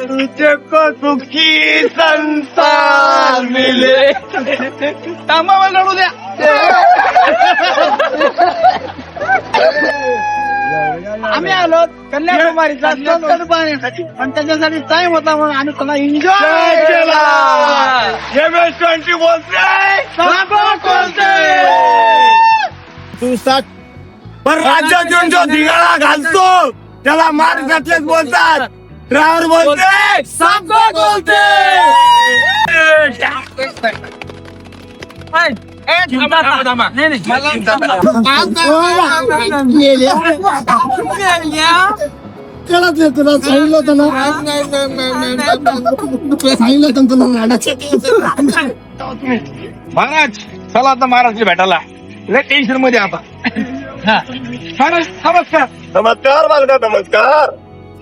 तुझको सुखी संसार मिले. थांबा लढू द्या. आम्ही आलो कन्याकुमारीचा समुद्र पाहण्यासाठी पण त्याच्यासाठी टाइम होता म्हणून आम्ही थोडा एन्जॉय केला. MS-20 बोलते तू सात पण राज्यातून जो धिंगाणा घालतो त्याला महाराष्ट्रातलेच बोलतात. ड्रायव्हर बोलते सापकोट बोलते. कळत नाही तुला सांगितलं होतं ना सांगितलं होतं तुला महाराज चला आता महाराजला भेटायला लय टेन्शन मध्ये आता. महाराज नमस्कार. नमस्कार बालका नमस्कार.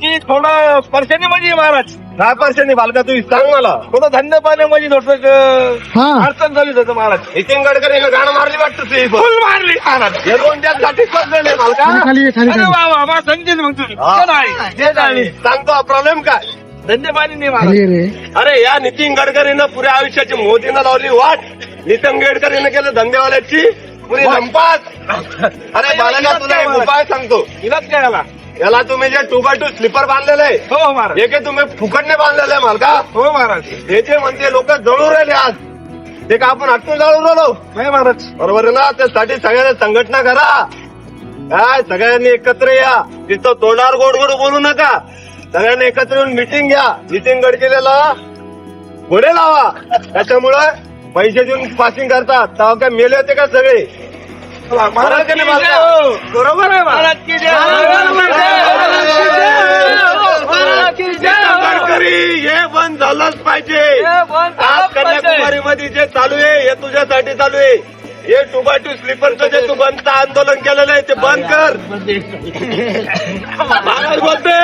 की थोडं परेशानी म्हणजे महाराज काय पर्षणी बालका तू सांग मला. थोडं धंदे पाण्यामध्ये थोडं हा अडचण झाली होतं महाराज. नितीन गडकरीनं गाणं मारली वाटतं ते फुल मारली महाराज. हे कोणत्यासाठी बसलेले बालका. खाली ये, खाली अरे खाली. वा वा वा समजेल मग तुम्ही हा. चल आहे, जे आहे. सांगतो प्रॉब्लेम काय. धंदे पाणी नाही महाराज. खाली ये रे. अरे या नितीन गडकरीनं पुऱ्या आयुष्याची मोदीनं लावली वाट. नितीन गडकरीनं केलं धंदेवाल्याची पुरी लंपास. अरे बालका तुला एक उपाय सांगतो. इलाज काय आला. याला तुम्ही जे 2x2 स्लीपर बांधलेलं आहे हो महाराज. हे काय तुम्ही फुकटने बांधलेलं आहे मालका. हो महाराज. हे जे म्हणते लोक जळू राहिले आज ते का आपण हटून जाळून राहिलो. नाही महाराज. बरोबर आहे ना. त्यासाठी सगळ्यांना संघटना करा. काय सगळ्यांनी एकत्र या. तिथं तोंडावर गोड गोड बोलू नका. सगळ्यांनी एकत्र येऊन मिटिंग घ्या. नितीन गडकरीला घोडे लावा. त्याच्यामुळं पैसे देऊन पासिंग करतात. तेव्हा काय मेले होते का सगळे. महाराज की जय बालका. हो. बरोबर आहे महाराज की जय. महाराज की जय. गडकरी हे बंद झालंच पाहिजे. आज कन्याकुमारी मध्ये जे चालू आहे हे तुझ्यासाठी चालू आहे. हे 2x2 स्लीपरचं जे तू बंद आंदोलन केलेलं आहे ते बंद कर. महाराज बोलते